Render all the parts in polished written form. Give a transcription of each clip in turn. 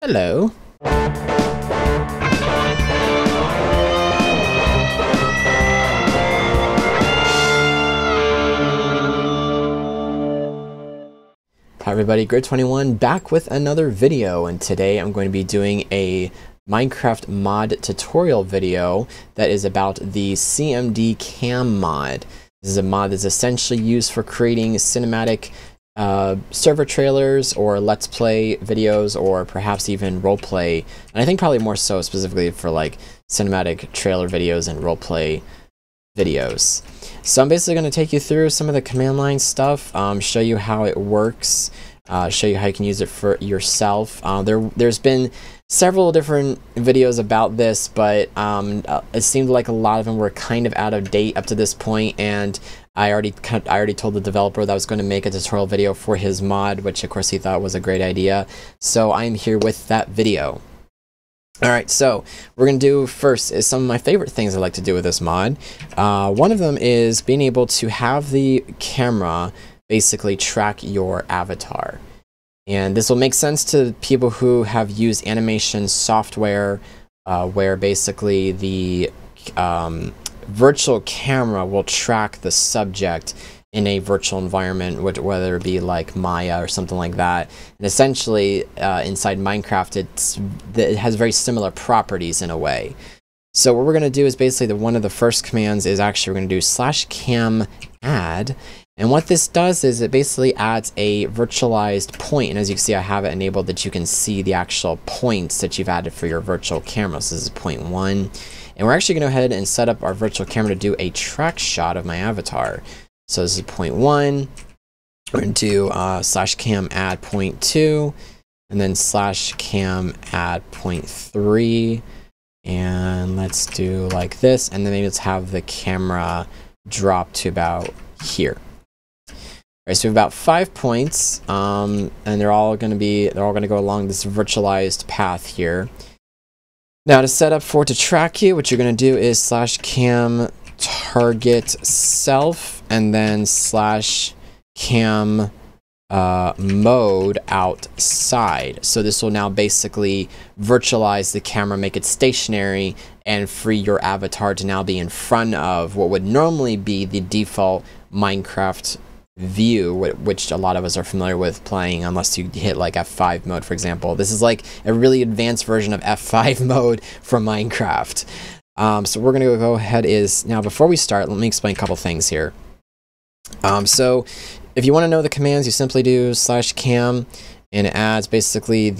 Hello. Hi everybody, Grid21 back with another video, and today I'm going to be doing a Minecraft mod tutorial video that is about the CMDCam mod. This is a mod that's essentially used for creating cinematic server trailers or let's play videos, or perhaps even roleplay, and I think probably more so specifically for like cinematic trailer videos and roleplay videos. So I'm basically going to take you through some of the command line stuff, show you how it works, show you how you can use it for yourself. There's been several different videos about this, but it seemed like a lot of them were kind of out of date up to this point, and I already told the developer that I was going to make a tutorial video for his mod, which of course he thought was a great idea. So I'm here with that video. Alright, so we're going to do first is some of my favorite things I like to do with this mod. One of them is being able to have the camera basically track your avatar. And this will make sense to people who have used animation software where basically the virtual camera will track the subject in a virtual environment, whether it be like Maya or something like that. And essentially, inside Minecraft, it has very similar properties in a way. So what we're going to do is basically one of the first commands is actually we're going to do /cam add. And what this does is it basically adds a virtualized point. And as you can see, I have it enabled that you can see the actual points that you've added for your virtual camera. So this is point 1. And we're actually going to go ahead and set up our virtual camera to do a track shot of my avatar. So this is point 1. We're going to do /cam add point 2, and then /cam add point 3. And let's do like this, and then maybe let's have the camera drop to about here. All right, so we have about 5 points, and they're all going to go along this virtualized path here. Now to set up for it to track you, what you're going to do is /cam target self, and then /cam mode outside. So this will now basically virtualize the camera, make it stationary, and free your avatar to now be in front of what would normally be the default Minecraft view, which a lot of us are familiar with playing, unless you hit like F5 mode, for example. This is like a really advanced version of F5 mode from Minecraft. So we're going to go ahead now before we start, let me explain a couple things here. So if you want to know the commands, you simply do /cam, and it adds basically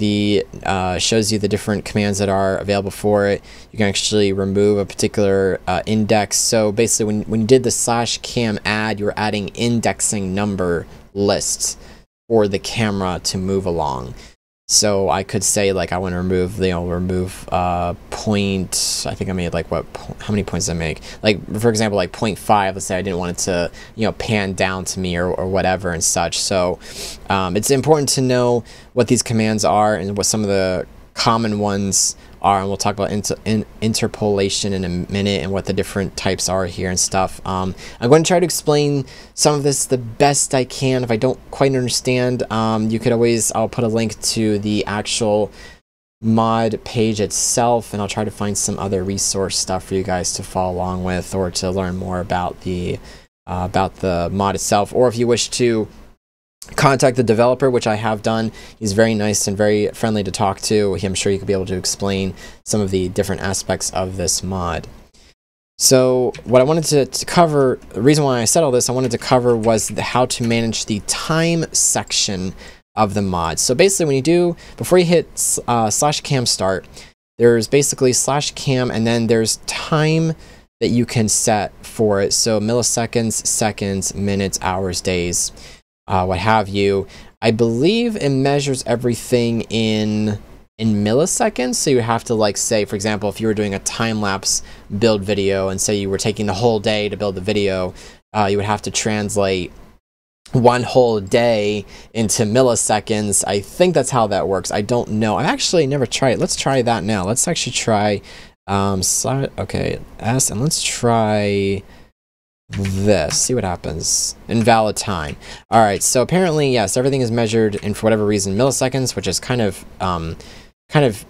shows you the different commands that are available for it. You can actually remove a particular index. So basically when you did the /cam add, you're adding indexing number lists for the camera to move along. So I could say like I want to remove, point, I think I made like how many points did I make? Like for example, like 0.5, let's say I didn't want it to, pan down to me or whatever and such. So it's important to know what these commands are and what some of the common ones are, and we'll talk about interpolation in a minute and what the different types are here and stuff. I'm going to try to explain some of this the best I can. If I don't quite understand, you could always, I'll put a link to the actual mod page itself, and I'll try to find some other resource stuff for you guys to follow along with, or to learn more about the mod itself. Or if you wish to contact the developer, which I have done. He's very nice and very friendly to talk to. I'm sure you could be able to explain some of the different aspects of this mod. So what I wanted to cover, the reason why I said all this, I wanted to cover was how to manage the time section of the mod. So basically before you hit /cam start, there's basically /cam, and then there's time that you can set for it. So milliseconds, seconds, minutes, hours, days, what have you. I believe it measures everything in milliseconds, so you have to, like, say, for example, if you were doing a time-lapse build video and say you were taking the whole day to build the video, you would have to translate one whole day into milliseconds. I think that's how that works. I don't know. I've actually never tried it. Let's try that now. Let's actually try okay, S, and let's try this, see what happens. Invalid time. All right, so apparently, yes, everything is measured in, for whatever reason, milliseconds, which is kind of kind of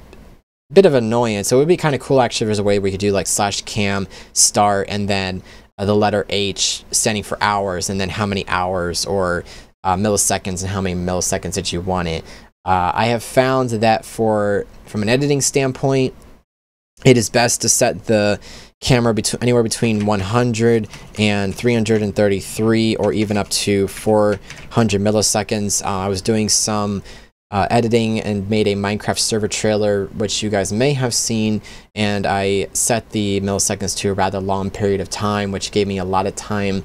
bit of annoyance. So it would be kind of cool actually if there's a way we could do like /cam start and then the letter H standing for hours, and then how many hours or milliseconds and how many milliseconds that you want it. I have found that from an editing standpoint, it is best to set the camera anywhere between 100 and 333 or even up to 400 milliseconds. I was doing some editing and made a Minecraft server trailer, which you guys may have seen, and I set the milliseconds to a rather long period of time, which gave me a lot of time,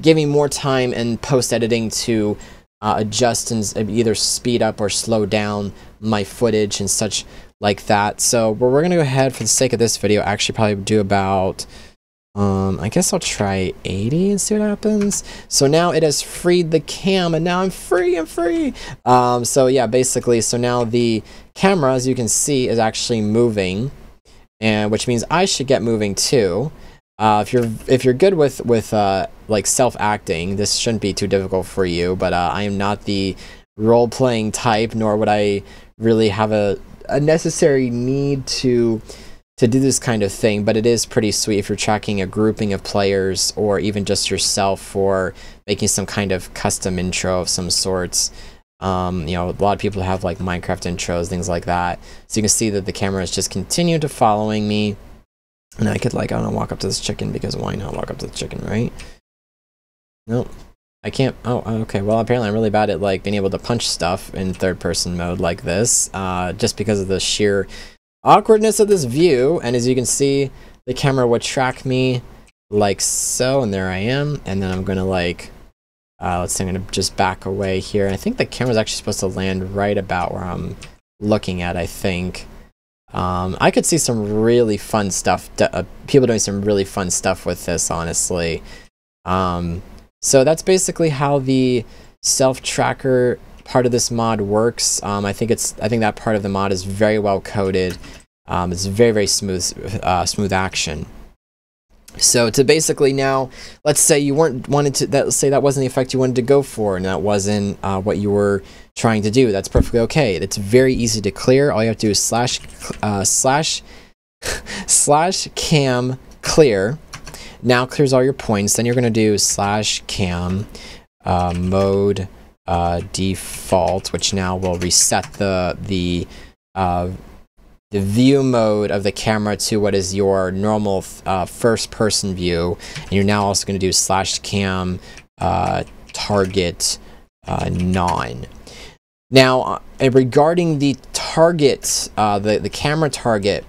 gave me more time in post-editing to adjust and either speed up or slow down my footage and such like that. So we're going to go ahead, for the sake of this video, actually probably do about I guess I'll try 80 and see what happens. So now it has freed the cam, and now I'm free. So yeah, basically, so now the camera, as you can see, is actually moving, and which means I should get moving too. If you're good with like self-acting, this shouldn't be too difficult for you. But I am not the role-playing type, nor would I really have a necessary need to do this kind of thing, but it is pretty sweet if you're tracking a grouping of players or even just yourself for making some kind of custom intro of some sorts. You know, a lot of people have like Minecraft intros, things like that. So you can see that the camera is just continuing to following me. And I could, like, I don't know, walk up to this chicken, because why not walk up to the chicken, right? Nope. I can't. Oh, okay. Well, apparently I'm really bad at like being able to punch stuff in third person mode like this, just because of the sheer awkwardness of this view. And as you can see, the camera would track me like so, and there I am. And then I'm gonna like let's see, I'm gonna just back away here. And I think the camera's actually supposed to land right about where I'm looking at, I think. I could see some really fun stuff, people doing some really fun stuff with this, honestly. So that's basically how the self-tracker part of this mod works. I think that part of the mod is very well coded. It's very, very smooth action. So to basically now, let's say you let's say that wasn't the effect you wanted to go for, and that wasn't what you were trying to do. That's perfectly okay. It's very easy to clear. All you have to do is /cam clear. Now clears all your points. Then you're going to do /cam mode default, which now will reset the view mode of the camera to what is your normal first person view. And you're now also going to do /cam target non. Now, regarding the target, the camera target,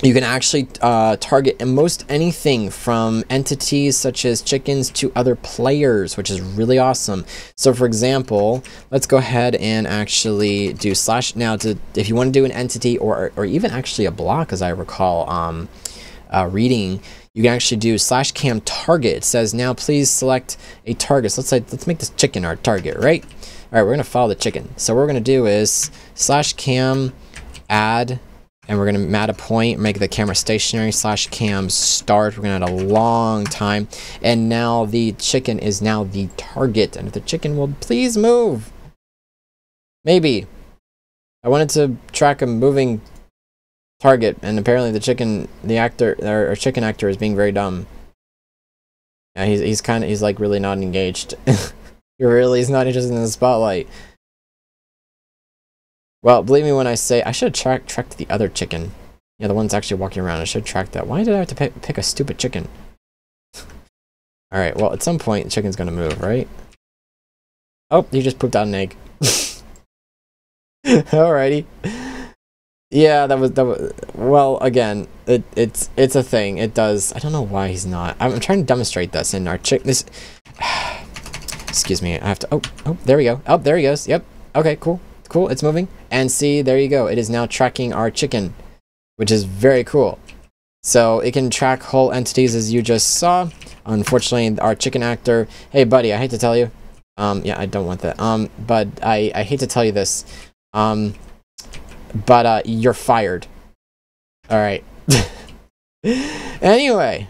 you can actually target most anything from entities such as chickens to other players, which is really awesome. So for example, let's go ahead and actually do now if you want to do an entity or even actually a block, as I recall reading, you can actually do /cam target. It says now please select a target. So let's make this chicken our target, right? All right, we're gonna follow the chicken. So what we're gonna do is /cam add, and we're gonna add a point, make the camera stationary, /cam start. We're gonna add a long time, and now the chicken is now the target. And if the chicken will please move, maybe. I wanted to track a moving target, and apparently the chicken actor is being very dumb. Yeah, he's like really not engaged. He's not interested in the spotlight. Well, believe me when I say I should have tracked the other chicken. Yeah, the one's actually walking around. I should track that. Why did I have to pick a stupid chicken? Alright, well, at some point, the chicken's gonna move, right? Oh, he just pooped out an egg. Alrighty. Yeah, that was well, again, it's a thing. It does. I don't know why he's not. I'm trying to demonstrate this in our this. Excuse me, I have to. Oh, there we go. Oh, there he goes. Yep. Okay, cool. Cool, it's moving. And see, there you go. It is now tracking our chicken, which is very cool. So it can track whole entities, as you just saw. Unfortunately, our chicken actor. Hey, buddy, I hate to tell you. Yeah, I don't want that. But I hate to tell you this. But you're fired. All right. Anyway,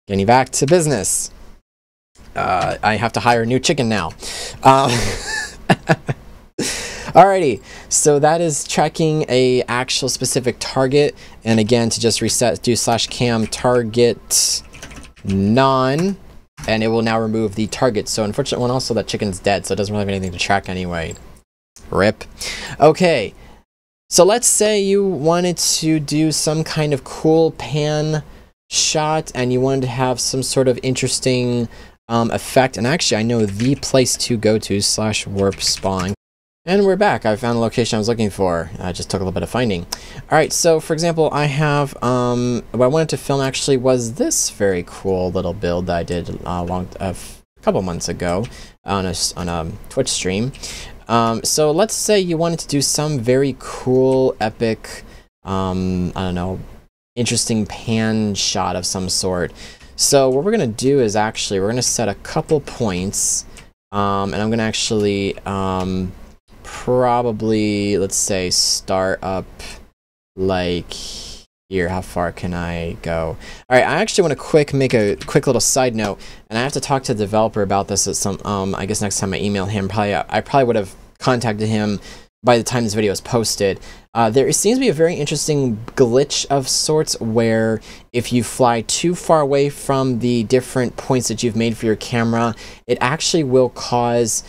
getting back to business. Alrighty, so that is tracking a actual specific target, and again, to just reset, do /cam target none, and it will now remove the target. So unfortunately, one also, that chicken's dead, so it doesn't really have anything to track anyway. Rip. Okay, so let's say you wanted to do some kind of cool pan shot, and you wanted to have some sort of interesting effect, and actually I know the place to go to, /warp spawn. And we're back. I found the location I was looking for. I just took a little bit of finding. Alright, so for example, I have, what I wanted to film actually was this very cool little build that I did a couple months ago on a Twitch stream. So let's say you wanted to do some very cool, epic, I don't know, interesting pan shot of some sort. So what we're going to do is actually, we're going to set a couple points, and I'm going to actually, probably, let's say, start up like here. How far can I go? All right, I actually want to make a quick little side note, and I have to talk to the developer about this at some, I guess next time I email him. I probably would have contacted him by the time this video is posted. There seems to be a very interesting glitch of sorts where if you fly too far away from the different points that you've made for your camera, it actually will cause,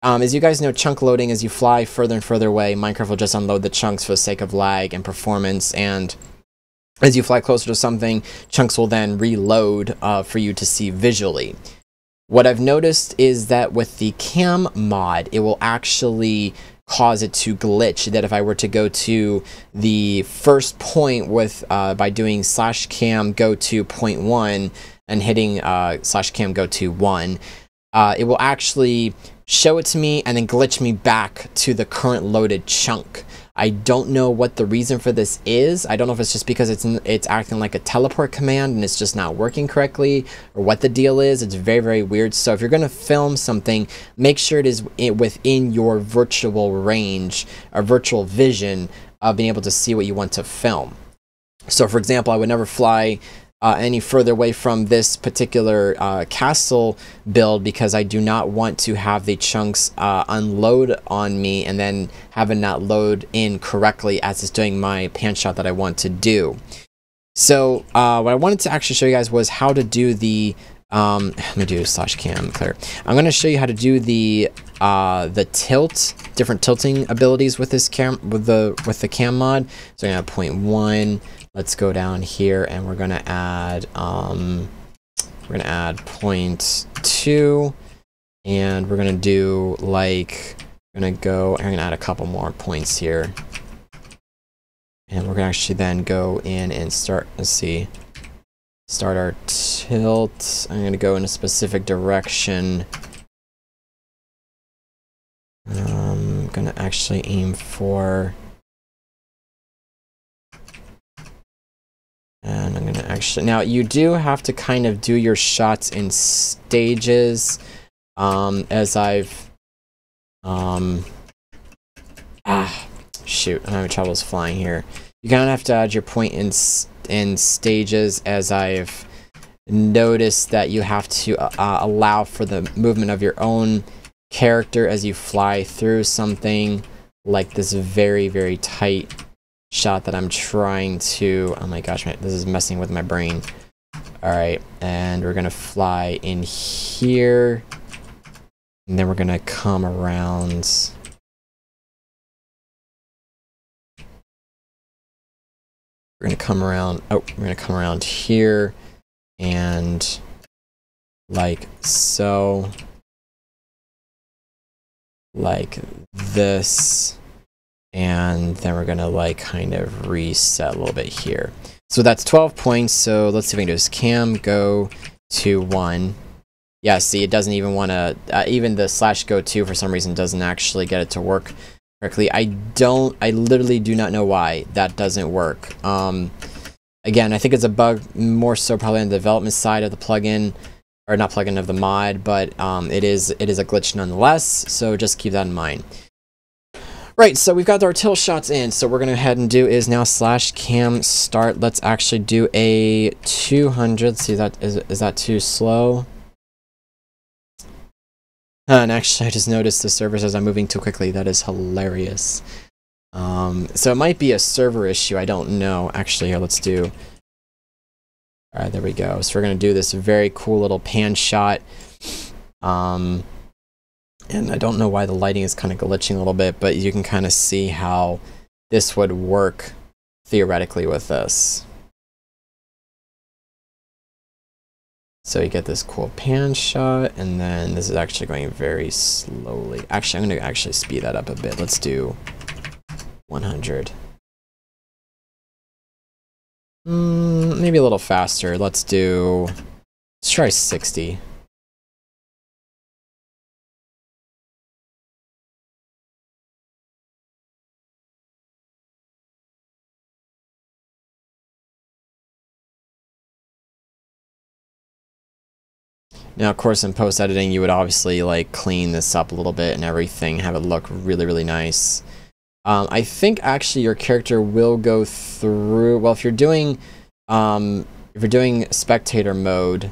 as you guys know, chunk loading. As you fly further and further away, Minecraft will just unload the chunks for the sake of lag and performance, and as you fly closer to something, chunks will then reload for you to see visually. What I've noticed is that with the cam mod, it will actually cause it to glitch, that if I were to go to the first point with by doing /cam go to point 1 and hitting /cam go to 1, it will actually show it to me and then glitch me back to the current loaded chunk. I don't know what the reason for this is. I don't know if it's just because it's acting like a teleport command and it's just not working correctly, or what the deal is. It's very, very weird. So if you're going to film something, make sure it is within your virtual range or virtual vision of being able to see what you want to film. So for example, I would never fly any further away from this particular castle build, because I do not want to have the chunks unload on me and then have it not load in correctly as it's doing my pan shot that I want to do. So what I wanted to actually show you guys was how to do the let me do /cam clear. I'm going to show you how to do the tilt, different tilting abilities with this with the cam mod. So I'm going to have 0.1. Let's go down here and we're gonna add 0.2, and we're gonna do like, I'm gonna add a couple more points here, and we're gonna actually then go in and start our tilt. I'm gonna go in a specific direction. I'm gonna actually aim for, and I'm gonna actually, now you do have to kind of do your shots in stages, as I've, shoot, I'm having troubles flying here. You kind of have to add your point in stages, as I've noticed that you have to allow for the movement of your own character as you fly through something like this very, very tight shot that I'm trying to, oh my gosh, this is messing with my brain. Alright, and we're gonna fly in here, and then we're gonna come around. We're gonna come around here, and like so, like this. And then we're gonna like kind of reset a little bit here. So that's 12 points. So let's see if we can do this. Cam go to 1. Yeah, see, it doesn't even want to, even the /go to for some reason doesn't actually get it to work correctly. I literally do not know why that doesn't work. Again, I think it's a bug more so probably on the development side of the plugin, or not plugin, of the mod, but it is a glitch nonetheless. So just keep that in mind. Right, so we've got our tilt shots in, so what we're going to head and do is now /cam start. Let's actually do a 200. See, is that too slow? And actually, I just noticed the server says I'm moving too quickly. That is hilarious. So it might be a server issue. I don't know. Actually, here, let's do... Alright, there we go. So we're going to do this very cool little pan shot. And I don't know why the lighting is kind of glitching a little bit, but you can kind of see how this would work theoretically with this. So you get this cool pan shot, and then this is actually going very slowly. Actually, I'm going to actually speed that up a bit. Let's do 100. Maybe a little faster. Let's try 60. Now, of course, in post-editing, you would obviously like clean this up a little bit and everything, have it look really, really nice. I think actually your character will go through. Well, if you're doing spectator mode,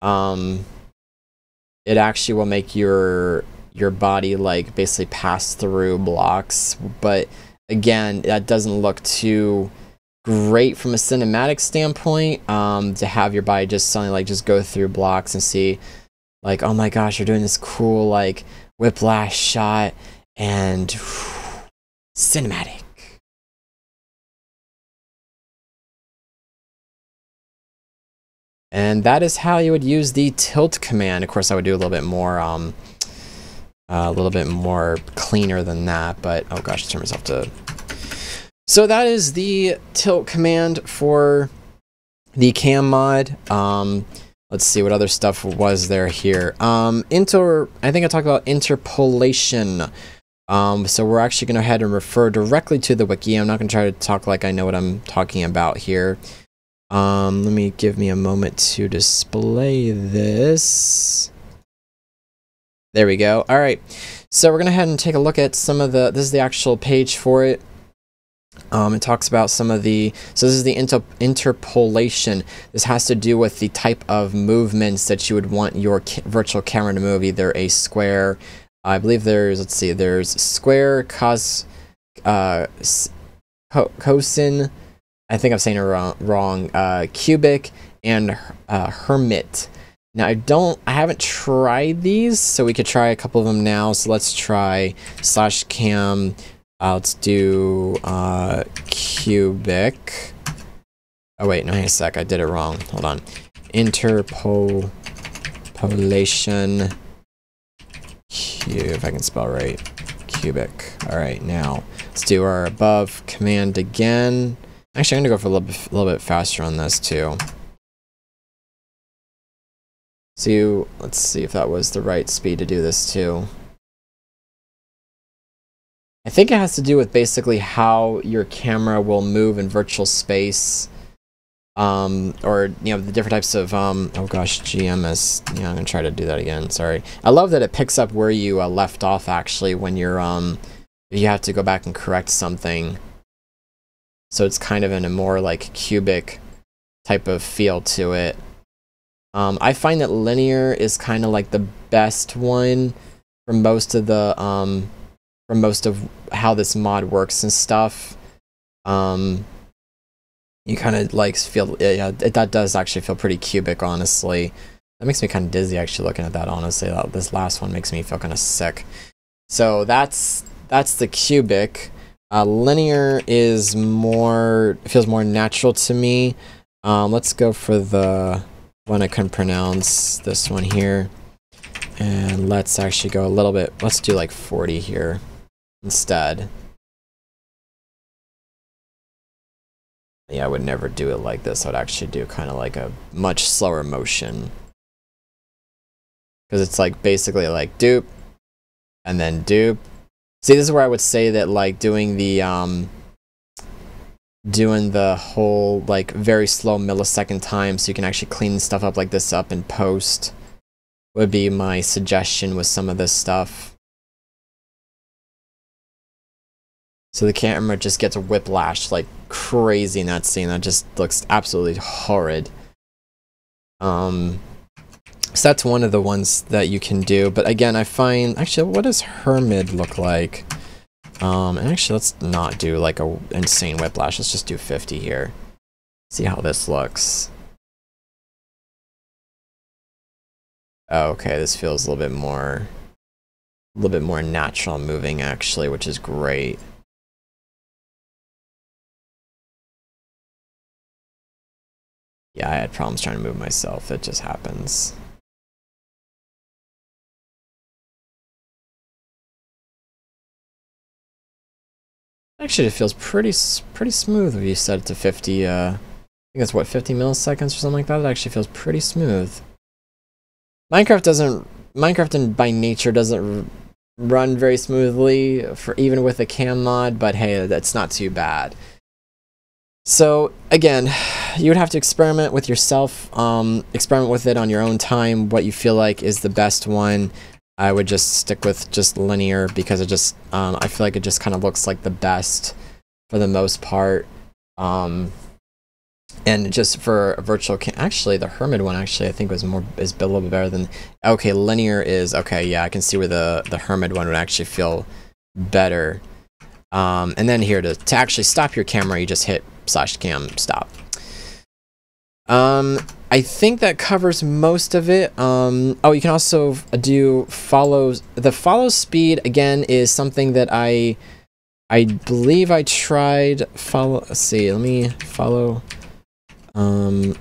it actually will make your body like basically pass through blocks. But again, that doesn't look too great from a cinematic standpoint, to have your body just suddenly like just go through blocks and see like, oh my gosh, you're doing this cool like whiplash shot and cinematic. And that is how you would use the tilt command. Of course, I would do a little bit more cleaner than that, but oh gosh, turn myself to. So that is the tilt command for the cam mod. Let's see what other stuff was there here. I think I talked about interpolation. So we're actually going to go ahead and refer directly to the wiki. I'm not going to try to talk like I know what I'm talking about here. Give me a moment to display this. There we go. All right. So we're going to go ahead and take a look at some of this is the actual page for it. It talks about some of the, so this is the interpolation. This has to do with the type of movements that you would want your virtual camera to move, either a square, I believe there's square, cosine, I think I'm saying it wrong, cubic, and hermit. Now I haven't tried these, so we could try a couple of them now. So let's try /cam. Let's do cubic. Oh wait, no, hang on a sec, I did it wrong. Hold on. Interpolation. If I can spell right. Cubic. All right, now let's do our above command again. Actually, I'm gonna go for a little bit faster on this too. So let's see if that was the right speed to do this too. I think it has to do with basically how your camera will move in virtual space, or the different types of oh gosh, GMS. Yeah, I'm gonna try to do that again. Sorry. I love that it picks up where you left off actually when you're if you have to go back and correct something. So it's kind of in a more like cubic type of feel to it. I find that linear is kind of like the best one for most of the for most of how this mod works and stuff. You kind of like feel, yeah, that does actually feel pretty cubic, honestly. That makes me kind of dizzy actually looking at that, honestly. This last one makes me feel kind of sick. So that's the cubic. Linear is feels more natural to me. Let's go for the one I couldn't pronounce, this one here. And let's actually go a little bit, let's do like 40 here instead. Yeah, I would never do it like this. I would actually do kind of like a much slower motion. Because it's like basically like doop, and then doop. See, this is where I would say that like doing the whole like very slow millisecond time so you can actually clean stuff up like this up in post would be my suggestion with some of this stuff. So the camera just gets whiplashed like crazy in that scene. That just looks absolutely horrid. So So that's one of the ones that you can do. But again, I find, actually, what does Hermid look like? And actually, let's not do like a insane whiplash. Let's just do 50 here. See how this looks. Okay, this feels a little bit more natural moving actually, which is great. Yeah, I had problems trying to move myself. It just happens. Actually, it feels pretty smooth if you set it to 50. I think that's what, 50 milliseconds or something like that. It actually feels pretty smooth. Minecraft by nature doesn't run very smoothly for even with a cam mod, but hey, that's not too bad. So again, you would have to experiment with yourself, experiment with it on your own time, what you feel like is the best one. I would just stick with just linear because it just, I feel like it just kind of looks like the best for the most part. And just for a virtual cam, actually the Hermid one actually I think is a little bit better than, okay, linear is, okay, yeah, I can see where the Hermid one would actually feel better. And then here to actually stop your camera, you just hit /cam stop. I think that covers most of it. Oh, you can also do follows. The follow speed again is something that I believe I tried follow. Let's see, let me follow. I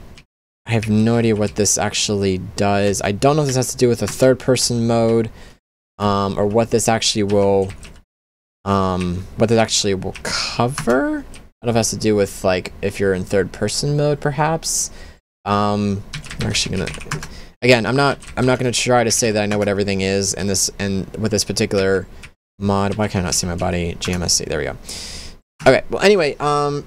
have no idea what this actually does. I don't know if this has to do with a third-person mode, or what this actually will, cover. I don't know if it has to do with like if you're in third-person mode, perhaps. We're actually gonna. Again, I'm not gonna try to say that I know what everything is, and with this particular mod. Why can I not see my body? GMSC. There we go. Okay. Well, anyway, I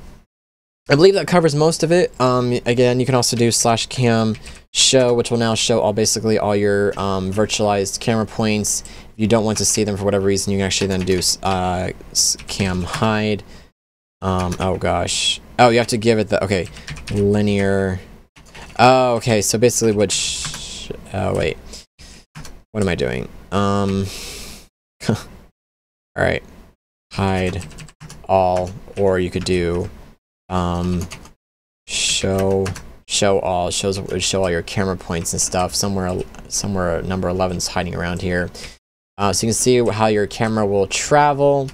believe that covers most of it. Again, you can also do /cam show, which will now show basically all your virtualized camera points. If you don't want to see them for whatever reason, you can actually then do cam hide. Oh gosh. Oh, you have to give it the, okay, linear. Oh, okay. So basically, oh wait, what am I doing? All right, hide all, or you could do show all. Show all your camera points and stuff. Somewhere number 11 is hiding around here. So you can see how your camera will travel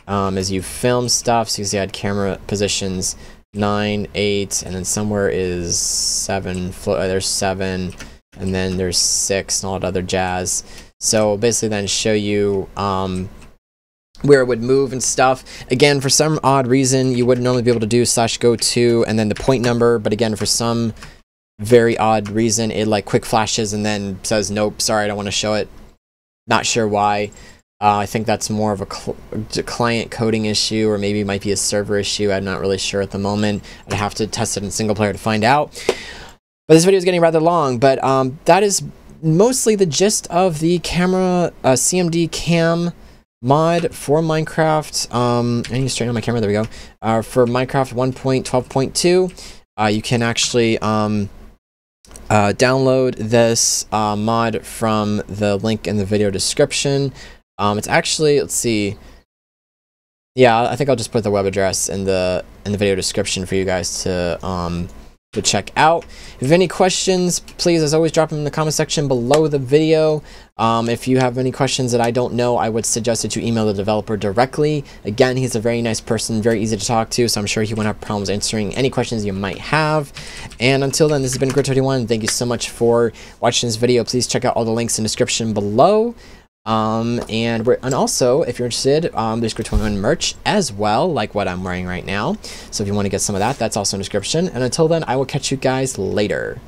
as you film stuff. So you can see I had camera positions 9, 8, and then somewhere is 7. There's 7, and then there's 6 and all that other jazz. So basically then show you where it would move and stuff. Again, for some odd reason, you wouldn't normally be able to do /go to and then the point number, but again, for some very odd reason, it like quick flashes and then says, nope, sorry, I don't want to show it. Not sure why. I think that's more of a client coding issue, or maybe it might be a server issue. I'm not really sure at the moment. I'd have to test it in single player to find out. But this video is getting rather long, but that is mostly the gist of the camera CMDCam mod for Minecraft. I need to straighten out my camera. There we go. For Minecraft 1.12.2, you can actually download this mod from the link in the video description. It's actually, let's see. Yeah, I think I'll just put the web address in the video description for you guys to check out. If you have any questions, please, as always, drop them in the comment section below the video. If you have any questions that I don't know, I would suggest that you email the developer directly. Again, he's a very nice person, very easy to talk to, so I'm sure he won't have problems answering any questions you might have. And until then, this has been Grit21. Thank you so much for watching this video. Please check out all the links in the description below. And also, if you're interested, there's Grit21 merch as well, like what I'm wearing right now. So if you want to get some of that, that's also in the description. And until then, I will catch you guys later.